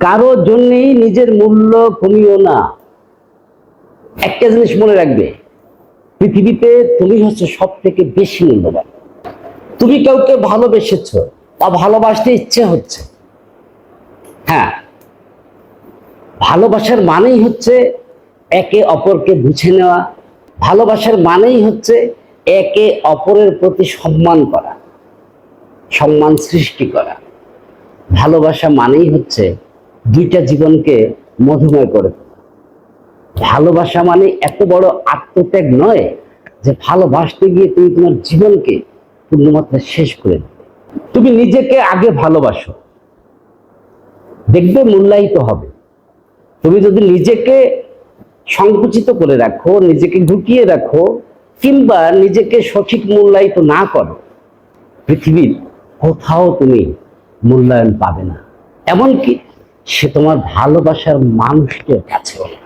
কারো জন্যই নিজের মূল্য কমিও না। একটা জিনিস মনে রাখবে, পৃথিবীতে তুমি হচ্ছে সব থেকে বেশি মূল্যবান। তুমি কাউকে ভালোবেসেছ বা ভালোবাসতে ইচ্ছে হচ্ছে, হ্যাঁ, ভালোবাসার মানেই হচ্ছে একে অপরকে বুঝে নেওয়া। ভালোবাসার মানেই হচ্ছে একে অপরের প্রতি সম্মান করা, সম্মান সৃষ্টি করা। ভালোবাসা মানেই হচ্ছে দুইটা জীবনকে মধুময় করে তোলা। ভালোবাসা মানে এত বড় আত্মত্যাগ নয় যে ভালোবাসতে গিয়ে তুমি তোমার জীবনকে পূর্ণমাত্রা শেষ করে দেবে। তুমি নিজেকে আগে ভালোবাসো, দেখবে মূল্যায়িত হবে। তুমি যদি নিজেকে সংকুচিত করে রাখো, নিজেকে গুটিয়ে রাখো, কিংবা নিজেকে সঠিক মূল্যায়িত না করো, পৃথিবীর কোথাও তুমি মূল্যায়ন পাবে না। এমনকি সে তোমার ভালোবাসার মানুষের কাছেও না।